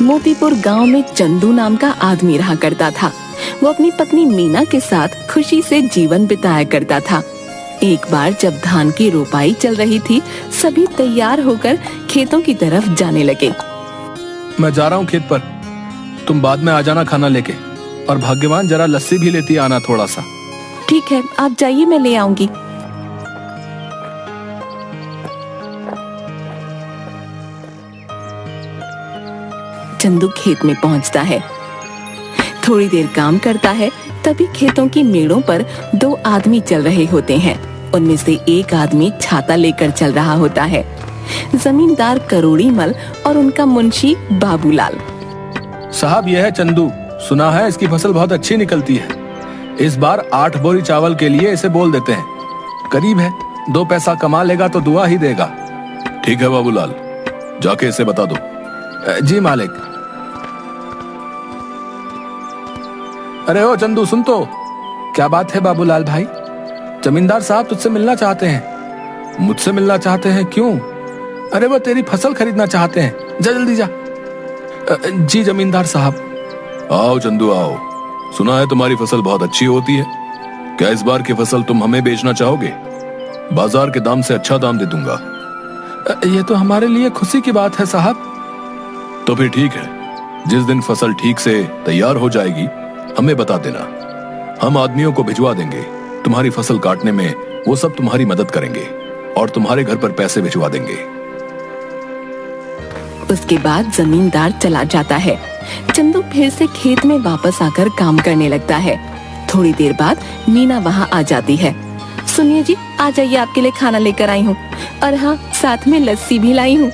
मोतीपुर गांव में चंदू नाम का आदमी रहा करता था। वो अपनी पत्नी मीना के साथ खुशी से जीवन बिताया करता था। एक बार जब धान की रोपाई चल रही थी, सभी तैयार होकर खेतों की तरफ जाने लगे। मैं जा रहा हूँ खेत पर, तुम बाद में आ जाना खाना लेके, और भाग्यवान जरा लस्सी भी लेती आना थोड़ा सा। ठीक है, आप जाइए, मैं ले आऊंगी। चंदू खेत में पहुंचता है, थोड़ी देर काम करता है, तभी खेतों की मेड़ों पर दो आदमी चल रहे होते हैं। उनमें से एक आदमी छाता लेकर चल रहा होता है, जमींदार करोड़ीमल और उनका मुंशी बाबूलाल। साहब, यह है चंदू, सुना है इसकी फसल बहुत अच्छी निकलती है। इस बार 8 बोरी चावल के लिए इसे बोल देते हैं। करीब है, 2 पैसा कमा लेगा तो दुआ ही देगा। ठीक है बाबूलाल, जाके इसे बता दो। जी मालिक। अरे ओ चंदू, सुन तो। क्या बात है बाबूलाल भाई? जमींदार साहब तुझसे मिलना चाहते हैं। मुझसे मिलना चाहते हैं? क्यों? अरे वो तेरी फसल खरीदना चाहते हैं, जा जल्दी जा। जी जमींदार साहब। आओ चंदू आओ, सुना है तुम्हारी फसल बहुत अच्छी होती है। क्या इस बार की फसल तुम हमें बेचना चाहोगे? बाजार के दाम से अच्छा दाम दे दूंगा। ये तो हमारे लिए खुशी की बात है साहब। तो फिर ठीक है, जिस दिन फसल ठीक से तैयार हो जाएगी हमें बता देना, हम आदमियों को भिजवा देंगे। तुम्हारी फसल काटने में वो सब तुम्हारी मदद करेंगे और तुम्हारे घर पर पैसे भिजवा देंगे। उसके बाद जमींदार चला जाता है। चंदू फिर से खेत में वापस आकर काम करने लगता है। थोड़ी देर बाद मीना वहाँ आ जाती है। सुनिए जी, आ जाइए, आपके लिए खाना लेकर आई हूँ, और हाँ, साथ में लस्सी भी लाई हूँ।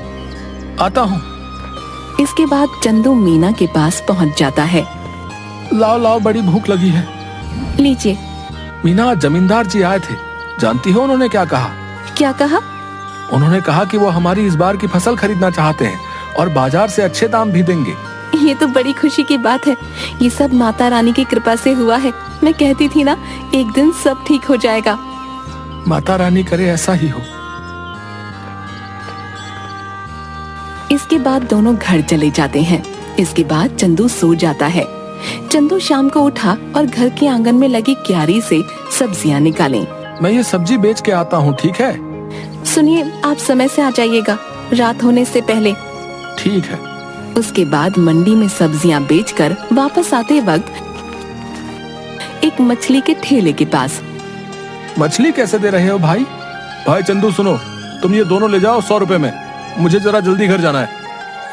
आता हूँ। इसके बाद चंदू मीना के पास पहुँच जाता है। लाओ लाओ, बड़ी भूख लगी है। लीजिए। मीना, जमींदार जी आए थे, जानती हो उन्होंने क्या कहा? क्या कहा? उन्होंने कहा कि वो हमारी इस बार की फसल खरीदना चाहते हैं और बाजार से अच्छे दाम भी देंगे। ये तो बड़ी खुशी की बात है। ये सब माता रानी की कृपा से हुआ है। मैं कहती थी ना, एक दिन सब ठीक हो जाएगा। माता रानी करे ऐसा ही हो। इसके बाद दोनों घर चले जाते हैं। इसके बाद चंदू सो जाता है। चंदू शाम को उठा और घर के आंगन में लगी क्यारी से सब्जियां निकाली। मैं ये सब्जी बेच के आता हूँ, ठीक है? सुनिए, आप समय से आ जाइएगा, रात होने से पहले। ठीक है। उसके बाद मंडी में सब्जियां बेचकर वापस आते वक्त एक मछली के ठेले के पास। मछली कैसे दे रहे हो भाई? भाई चंदू सुनो, तुम ये दोनों ले जाओ 100 रुपए में, मुझे जरा जल्दी घर जाना है।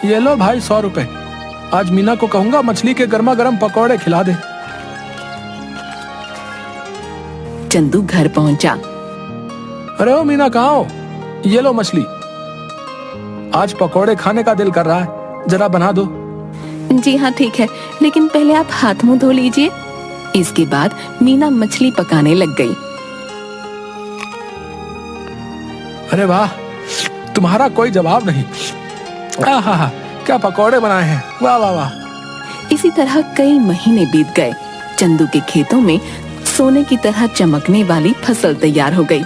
ये लो भाई 100 रुपए। आज मीना को कहूंगा मछली के गर्मा गर्म पकौड़े खिला दे। चंदू घर पहुंचा। अरे ओ मीना, कहाँ हो? ये लो मछली। आज पकौड़े खाने का दिल कर रहा है, जरा बना दो। जी हाँ ठीक है, लेकिन पहले आप हाथ मुंह धो लीजिए। इसके बाद मीना मछली पकाने लग गई। अरे वाह, तुम्हारा कोई जवाब नहीं। आहा, क्या पकौड़े बनाए हैं, वाह वाह वाह। इसी तरह कई महीने बीत गए। चंदू के खेतों में सोने की तरह चमकने वाली फसल तैयार हो गई।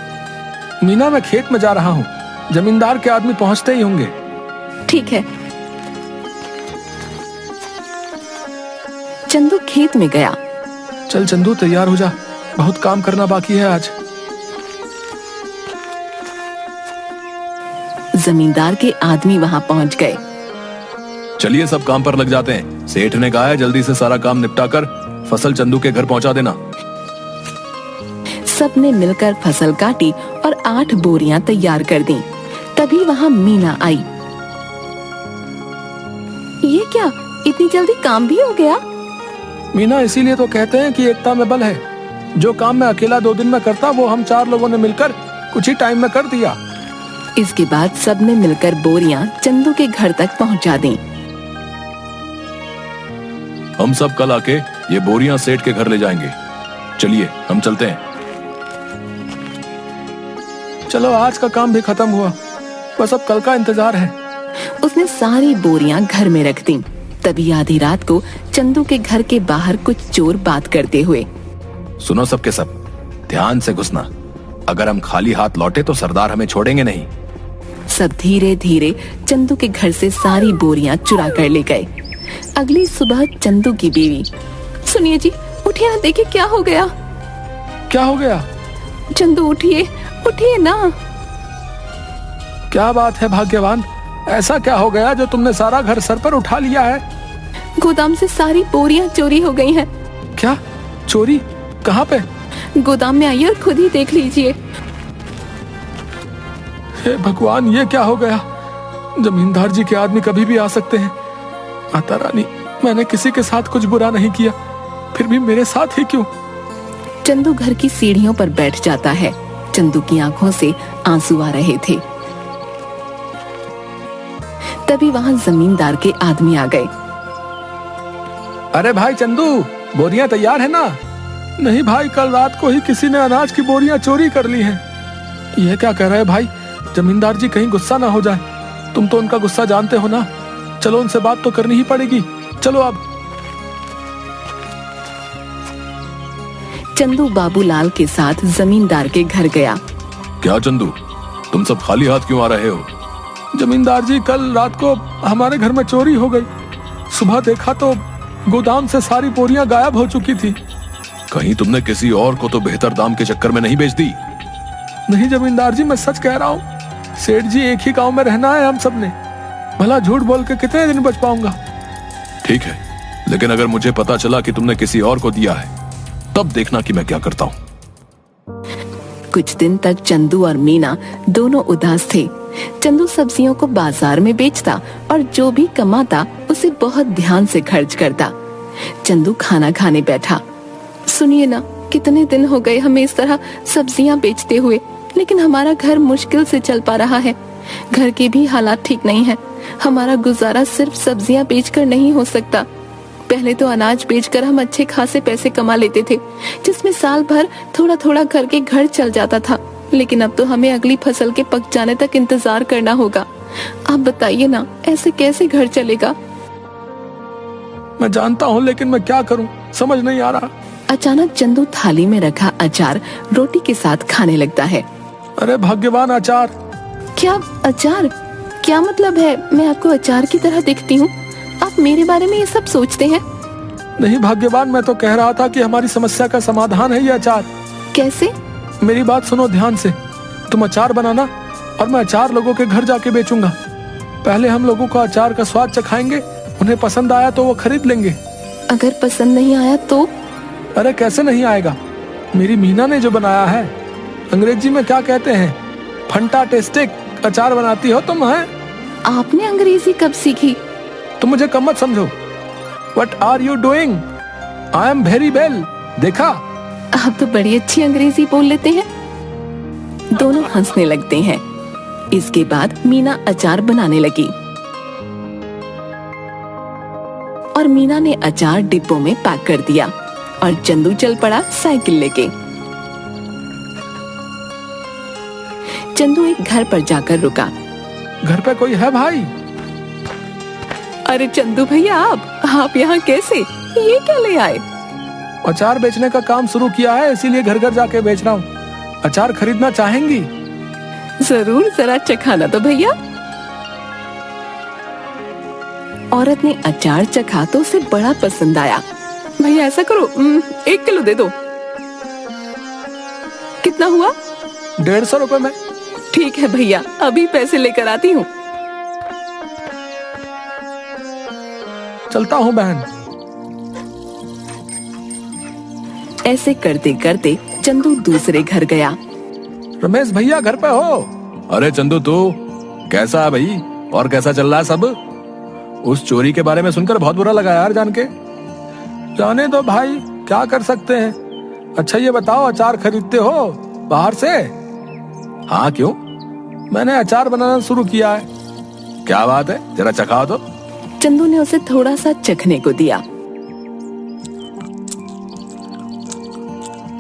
मीना, मैं खेत में जा रहा हूँ, जमींदार के आदमी पहुँचते ही होंगे। ठीक है। चंदू खेत में गया। चल चंदू, तैयार हो जा, बहुत काम करना बाकी है आज। जमींदार के आदमी वहाँ पहुँच गए। चलिए सब काम पर लग जाते हैं। सेठ ने कहा है जल्दी से सारा काम निपटाकर फसल चंदू के घर पहुंचा देना। सबने मिलकर फसल काटी और 8 बोरियां तैयार कर दी। तभी वहाँ मीना आई। ये क्या, इतनी जल्दी काम भी हो गया? मीना, इसीलिए तो कहते हैं कि एकता में बल है। जो काम मैं अकेला 2 दिन में करता, वो हम 4 लोगों ने मिलकर कुछ ही टाइम में कर दिया। इसके बाद सबने मिलकर बोरियां चंदू के घर तक पहुंचा दी। हम सब कल आके ये बोरियां सेठ के घर ले जाएंगे। चलिए हम चलते हैं। चलो, आज का काम भी खत्म हुआ, बस अब कल का इंतजार है। उसने सारी बोरियां घर में रख दी। तभी आधी रात को चंदू के घर के बाहर कुछ चोर बात करते हुए। सुनो सबके सब, ध्यान से घुसना। अगर हम खाली हाथ लौटे तो सरदार हमें छोड़ेंगे नहीं। सब धीरे धीरे चंदू के घर से सारी बोरियां चुरा कर ले गए। अगली सुबह चंदू की बीवी, सुनिए जी, उठिए ना, देखिए क्या हो गया। क्या हो गया? चंदू उठिए, उठिए ना। क्या बात है भाग्यवान, ऐसा क्या हो गया जो तुमने सारा घर सर पर उठा लिया है? गोदाम से सारी बोरियां चोरी हो गई हैं। क्या चोरी? कहाँ पे? गोदाम में आइए और खुद ही देख लीजिए। हे भगवान, ये क्या हो गया? जमींदार जी के आदमी कभी भी आ सकते हैं। माता रानी, मैंने किसी के साथ कुछ बुरा नहीं किया, फिर भी मेरे साथ ही क्यों? चंदू घर की सीढ़ियों पर बैठ जाता है। चंदू की आंखों से आंसू आ रहे थे। तभी वहां जमींदार के आदमी आ गए। अरे भाई चंदू, बोरियां तैयार है ना? नहीं भाई, कल रात को ही किसी ने अनाज की बोरियां चोरी कर ली हैं। ये क्या कह रहे हैं भाई? जमींदार जी कहीं गुस्सा ना हो जाए। तुम तो उनका गुस्सा जानते हो ना। चलो उनसे बात तो करनी ही पड़ेगी। चलो अब। चंदू बाबूलाल के साथ जमींदार के घर गया। क्या चंदू, तुम सब खाली हाथ क्यों आ रहे हो? जमींदार जी, कल रात को हमारे घर में चोरी हो गई। सुबह देखा तो गोदाम से सारी बोरियां गायब हो चुकी थी। कहीं तुमने किसी और को तो बेहतर दाम के चक्कर में नहीं बेच दी? नहीं जमींदार जी, मैं सच कह रहा हूँ। सेठ जी, एक ही गांव में रहना है हम सबने। भला झूठ बोल के कितने दिन बच पाऊंगा? ठीक है, लेकिन अगर मुझे पता चला कि तुमने किसी और को दिया है, तब देखना कि मैं क्या करता हूँ। कुछ दिन तक चंदू और मीना दोनों उदास थे। चंदू सब्जियों को बाजार में बेचता और जो भी कमाता उसे बहुत ध्यान से खर्च करता। चंदू खाना खाने बैठा। सुनिए ना, कितने दिन हो गए हमें इस तरह सब्जियां बेचते हुए, लेकिन हमारा घर मुश्किल से चल पा रहा है। घर के भी हालात ठीक नहीं है। हमारा गुजारा सिर्फ सब्जियां बेचकर नहीं हो सकता। पहले तो अनाज बेचकर हम अच्छे खासे पैसे कमा लेते थे, जिसमें साल भर थोड़ा थोड़ा करके घर चल जाता था। लेकिन अब तो हमें अगली फसल के पक जाने तक इंतजार करना होगा। आप बताइए ना, ऐसे कैसे घर चलेगा? मैं जानता हूँ, लेकिन मैं क्या करूँ, समझ नहीं आ रहा। अचानक चंदू थाली में रखा अचार रोटी के साथ खाने लगता है। अरे भाग्यवान, अचार! क्या अचार? क्या मतलब है? मैं आपको अचार की तरह दिखती हूँ? आप मेरे बारे में ये सब सोचते हैं? नहीं भाग्यवान, मैं तो कह रहा था कि हमारी समस्या का समाधान है ये अचार। कैसे? मेरी बात सुनो ध्यान से। तुम अचार बनाना और मैं अचार लोगों के घर जाके बेचूंगा। पहले हम लोगों को अचार का स्वाद चखाएंगे, उन्हें पसंद आया तो वो खरीद लेंगे। अगर पसंद नहीं आया तो? अरे कैसे नहीं आएगा? मेरी मीना ने जो बनाया है, अंग्रेजी में क्या कहते हैं, फंटास्टिक अचार बनाती हो तुम। है आपने अंग्रेजी कब सीखी? तुम मुझे कम मत समझो। What are you doing? I am very well। देखा? आप तो बड़ी अच्छी अंग्रेजी बोल लेते हैं। दोनों हंसने लगते हैं। इसके बाद मीना अचार बनाने लगी और मीना ने अचार डिब्बों में पैक कर दिया और चंदू चल पड़ा साइकिल लेके। चंदू एक घर पर जाकर रुका। घर पे कोई है भाई? अरे चंदू भैया, आप यहाँ कैसे? ये क्या ले आए? अचार बेचने का काम शुरू किया है, इसीलिए घर घर जाके बेच रहा हूँ। अचार खरीदना चाहेंगी? जरूर, जरा चखाना तो भैया। औरत ने अचार चखा तो उसे बड़ा पसंद आया। भैया ऐसा करो, 1 किलो दे दो। कितना हुआ? 150 रुपए में। ठीक है भैया, अभी पैसे लेकर आती हूँ। चलता हूँ बहन। ऐसे करते करते चंदू दूसरे घर गया। रमेश भैया घर पे हो? अरे चंदू, तू कैसा है भाई? और कैसा चल रहा है सब? उस चोरी के बारे में सुनकर बहुत बुरा लगा यार जान के। जाने दो भाई, क्या कर सकते हैं। अच्छा ये बताओ, अचार खरीदते हो बाहर से? हाँ, क्यों? मैंने अचार बनाना शुरू किया है। क्या बात है, जरा चखाओ तो। चंदू ने उसे थोड़ा सा चखने को दिया।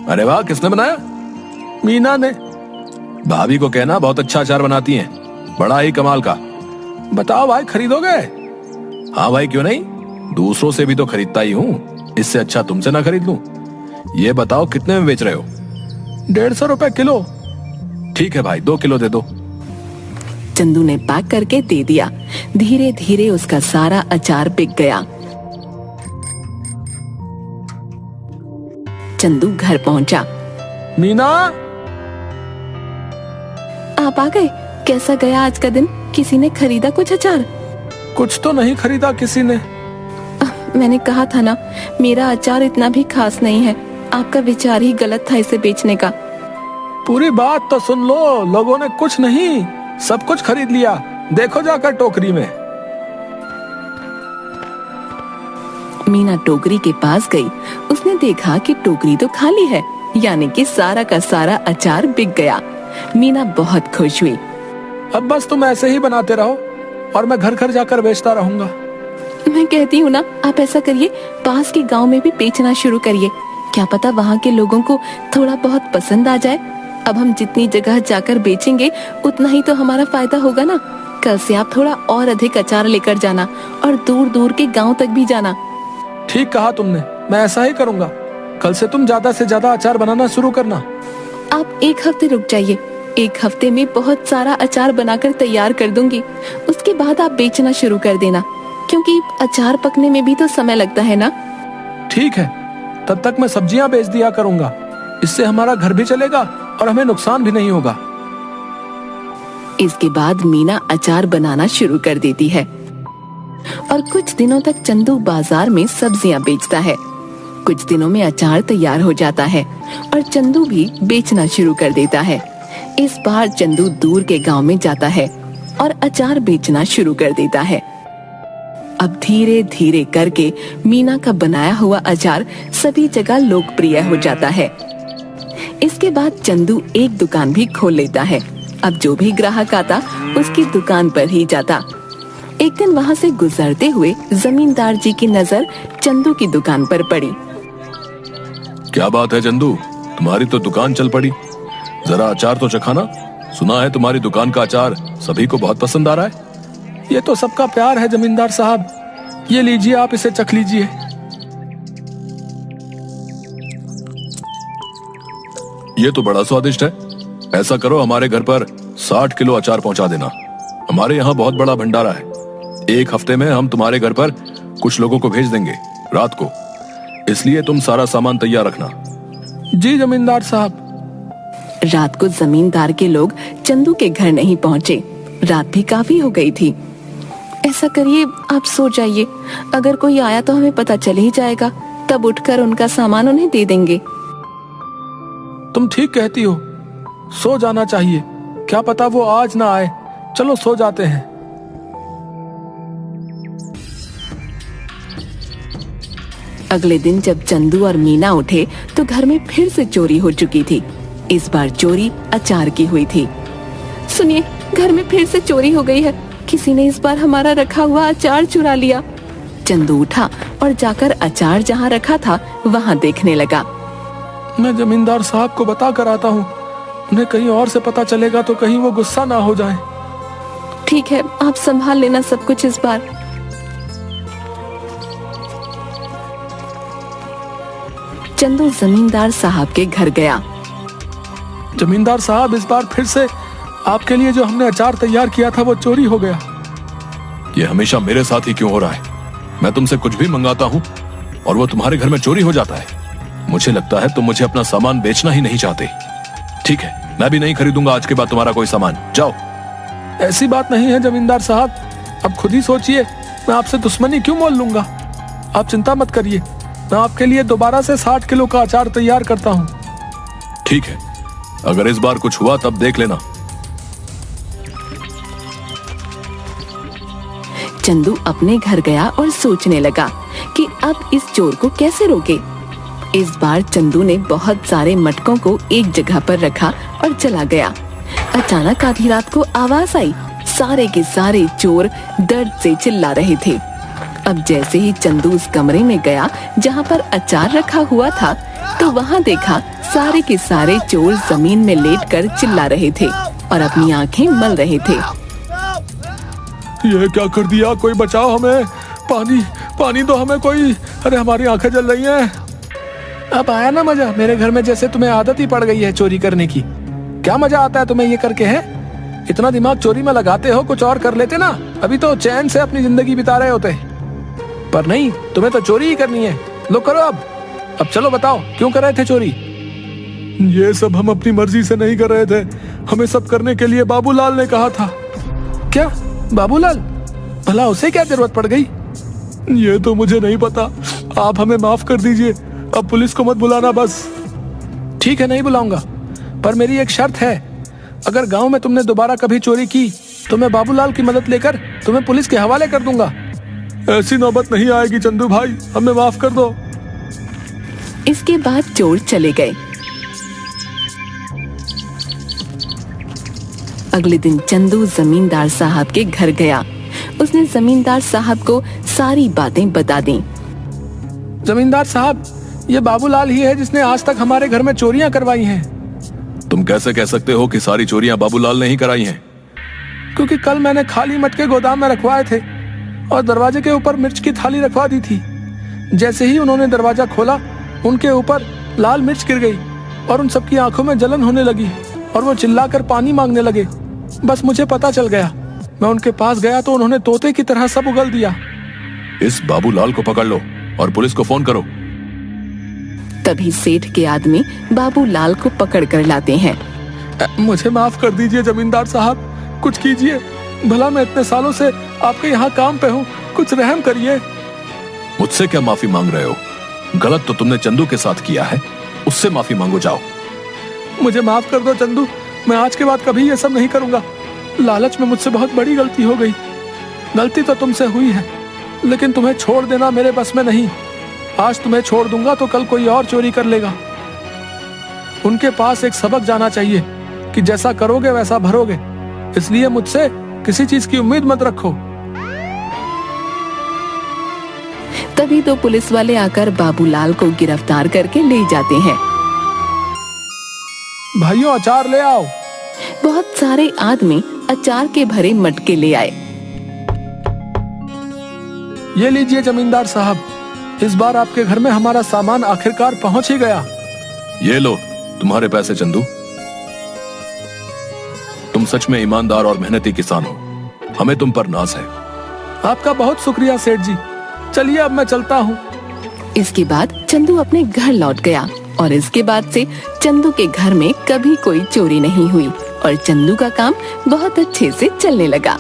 अरे वाह, किसने बनाया? मीना ने। भाभी को कहना बहुत अच्छा अचार बनाती हैं, बड़ा ही कमाल का। बताओ भाई, खरीदोगे? हाँ भाई, क्यों नहीं, दूसरों से भी तो खरीदता ही हूँ, इससे अच्छा तुमसे ना खरीद लूं। ये बताओ कितने में बेच रहे हो? 150 रुपए किलो। ठीक है भाई, 2 किलो दे दो। चंदू ने पैक करके दे दिया। धीरे धीरे उसका सारा अचार बिक गया चंदू घर पहुंचा। मीना, आप आ गए। कैसा गया आज का दिन? किसी ने खरीदा कुछ अचार? कुछ तो नहीं खरीदा किसी ने। मैंने कहा था ना, मेरा अचार इतना भी खास नहीं है। आपका विचार ही गलत था इसे बेचने का। पूरी बात तो सुन लो। लोगों ने कुछ नहीं, सब कुछ खरीद लिया। देखो जाकर टोकरी में। मीना टोकरी के पास गई। उसने देखा कि टोकरी तो खाली है, यानी कि सारा का सारा अचार बिक गया। मीना बहुत खुश हुई। अब बस तुम ऐसे ही बनाते रहो और मैं घर घर जाकर बेचता रहूंगा। मैं कहती हूँ ना, आप ऐसा करिए, पास के गांव में भी बेचना शुरू करिए। क्या पता वहाँ के लोगों को थोड़ा बहुत पसंद आ जाए। अब हम जितनी जगह जाकर बेचेंगे उतना ही तो हमारा फायदा होगा ना। कल से आप थोड़ा और अधिक अचार लेकर जाना और दूर दूर के गांव तक भी जाना। ठीक कहा तुमने, मैं ऐसा ही करूंगा। कल से तुम ज्यादा से ज्यादा अचार बनाना शुरू करना। आप एक हफ्ते रुक जाइए। एक हफ्ते में बहुत सारा अचार बनाकर तैयार कर दूंगी। उसके बाद आप बेचना शुरू कर देना, क्योंकि अचार पकने में भी तो समय लगता है ना। ठीक है, तब तक मैं सब्जियां बेच दिया करूंगा। इससे हमारा घर भी चलेगा और हमें नुकसान भी नहीं होगा। इसके बाद मीना अचार बनाना शुरू कर देती है और कुछ दिनों तक चंदू बाजार में सब्जियां बेचता है। कुछ दिनों में अचार तैयार हो जाता है और चंदू भी बेचना शुरू कर देता है। इस बार चंदू दूर के गांव में जाता है और अचार बेचना शुरू कर देता है। अब धीरे धीरे करके मीना का बनाया हुआ अचार सभी जगह लोकप्रिय हो जाता है। इसके बाद चंदू एक दुकान भी खोल लेता है। अब जो भी ग्राहक आता उसकी दुकान पर ही जाता। एक दिन वहाँ से गुजरते हुए जमींदार जी की नजर चंदू की दुकान पर पड़ी। क्या बात है चंदू, तुम्हारी तो दुकान चल पड़ी। जरा अचार तो चखाना। सुना है तुम्हारी दुकान का अचार सभी को बहुत पसंद आ रहा है। ये तो सबका प्यार है जमींदार साहब। ये लीजिए, आप इसे चख लीजिए। ये तो बड़ा स्वादिष्ट है। ऐसा करो, हमारे घर पर 60 किलो अचार पहुंचा देना। हमारे यहाँ बहुत बड़ा भंडारा है। एक हफ्ते में हम तुम्हारे घर पर कुछ लोगों को भेज देंगे रात को, इसलिए तुम सारा सामान तैयार रखना। जी जमींदार साहब। रात को जमींदार के लोग चंदू के घर नहीं पहुँचे। रात भी काफी हो गई थी। ऐसा करिए, आप सो जाइए। अगर कोई आया तो हमें पता चल ही जाएगा, तब उठकर उनका सामान उन्हें दे देंगे। तुम ठीक कहती हो, सो जाना चाहिए। क्या पता वो आज ना आए। चलो सो जाते हैं। अगले दिन जब चंदू और मीना उठे तो घर में फिर से चोरी हो चुकी थी। इस बार चोरी अचार की हुई थी। सुनिए, घर में फिर से चोरी हो गई है। किसी ने इस बार हमारा रखा हुआ अचार चुरा लिया। चंदू उठा और जाकर अचार जहाँ रखा था वहाँ देखने लगा। मैं जमींदार साहब को बता कर आता हूँ। उन्हें कहीं और से पता चलेगा तो कहीं वो गुस्सा ना हो जाए। ठीक है, आप संभाल लेना सब कुछ इस बार। चंदू जमींदार साहब के घर गया। जमींदार साहब, इस बार फिर से आपके लिए जो हमने अचार तैयार किया था वो चोरी हो गया। ये हमेशा मेरे साथ ही क्यों हो रहा है? मैं तुमसे कुछ भी मंगाता हूँ और वो तुम्हारे घर में चोरी हो जाता है। मुझे लगता है तुम मुझे अपना सामान बेचना ही नहीं चाहते। ठीक है, मैं भी नहीं खरीदूंगा आज के बाद तुम्हारा कोई सामान। जाओ। ऐसी बात नहीं है जमींदार साहब, अब खुद ही सोचिए। मैं आपसे दुश्मनी क्यों मोल लूंगा? आप चिंता मत करिए, मैं आपके लिए दोबारा से 60 किलो का अचार तैयार करता हूँ। ठीक है, अगर इस बार कुछ हुआ तब देख लेना। चंदू अपने घर गया और सोचने लगा कि अब इस चोर को कैसे रोके। इस बार चंदू ने बहुत सारे मटकों को एक जगह पर रखा और चला गया। अचानक आधी रात को आवाज आई। सारे के सारे चोर दर्द से चिल्ला रहे थे। अब जैसे ही चंदू उस कमरे में गया जहाँ पर अचार रखा हुआ था, तो वहाँ देखा सारे के सारे चोर जमीन में लेटकर चिल्ला रहे थे और अपनी आंखें मल रहे थे। ये क्या कर दिया? कोई बचाओ हमें। पानी पानी दो हमें कोई। अरे हमारी आंखें जल रही हैं। अब आया ना मजा? मेरे घर में जैसे तुम्हें आदत ही पड़ गई है चोरी करने की। क्या मजा आता है तुम्हें ये करके? है इतना दिमाग चोरी में लगाते हो, कुछ और कर लेते ना, अभी तो चैन से अपनी जिंदगी बिता रहे होते। पर नहीं, तुम्हें तो चोरी ही करनी है। लो करो, अब चलो बताओ, क्यों कर रहे थे चोरी? ये सब हम अपनी मर्जी से नहीं कर रहे थे, हमें सब करने के लिए बाबूलाल ने कहा था। क्या बाबूलाल? भला उसे क्या जरूरत पड़ गई? ये तो मुझे नहीं पता, आप हमें माफ कर दीजिए, अब पुलिस को मत बुलाना बस। ठीक है, नहीं बुलाऊंगा, पर मेरी एक शर्त है, अगर गांव में तुमने दोबारा कभी चोरी की तो मैं बाबूलाल की मदद लेकर तुम्हें पुलिस के हवाले कर दूंगा। ऐसी नौबत नहीं आएगी चंदू भाई, हमें माफ कर दो। इसके बाद चोर चले गए। अगले दिन चंदू जमींदार साहब के घर गया। उसने जमींदार साहब को सारी बातें बता दी। जमींदार साहब, ये बाबूलाल ही है जिसने आज तक हमारे घर में चोरियां करवाई हैं। तुम कैसे कह सकते हो कि सारी चोरियां बाबूलाल ने ही कराई हैं? क्योंकि कल मैंने खाली मटके गोदाम में रखवाए थे और दरवाजे के ऊपर मिर्च की थाली रखवा दी थी। जैसे ही उन्होंने दरवाजा खोला, उनके ऊपर लाल मिर्च गिर गई और उन सबकी आंखों में जलन होने लगी और वो चिल्लाकर पानी मांगने लगे। बस मुझे पता चल गया, मैं उनके पास गया तो उन्होंने तोते की तरह सब उगल दिया। इस बाबूलाल को पकड़ लो और पुलिस को फोन करो। तभी सेठ के आदमी बाबूलाल को पकड़ कर लाते हैं। मुझे माफ कर दीजिए जमींदार साहब, कुछ कीजिए, भला मैं इतने सालों से आपके यहाँ काम पे हूँ, कुछ रहम करिए। मुझसे क्या माफी मांग रहे हो? गलत तो तुमने चंदू के साथ किया है, उससे माफी मांगो जाओ। मुझे माफ कर दो चंदू, मैं आज के बाद कभी ये सब नहीं करूंगा। लालच में मुझसे बहुत बड़ी गलती हो गई। गलती तो तुमसे हुई है, लेकिन तुम्हें छोड़ देना मेरे बस में नहीं। आज तुम्हें छोड़ दूंगा तो कल कोई और चोरी कर लेगा। उनके पास एक सबक जाना चाहिए कि जैसा करोगे वैसा भरोगे, इसलिए मुझसे किसी चीज की उम्मीद मत रखो। तभी तो पुलिस वाले आकर बाबूलाल को गिरफ्तार करके ले जाते हैं। भाइयों, अचार ले आओ। बहुत सारे आदमी अचार के भरे मटके ले आए। ये लीजिए जमींदार साहब, इस बार आपके घर में हमारा सामान आखिरकार पहुंच ही गया। ये लो तुम्हारे पैसे चंदू। तुम सच में ईमानदार और मेहनती किसान हो, हमें तुम पर नाज है। आपका बहुत शुक्रिया सेठ जी, चलिए अब मैं चलता हूँ। इसके बाद चंदू अपने घर लौट गया और इसके बाद से चंदू के घर में कभी कोई चोरी नहीं हुई और चंदू का काम बहुत अच्छे से चलने लगा।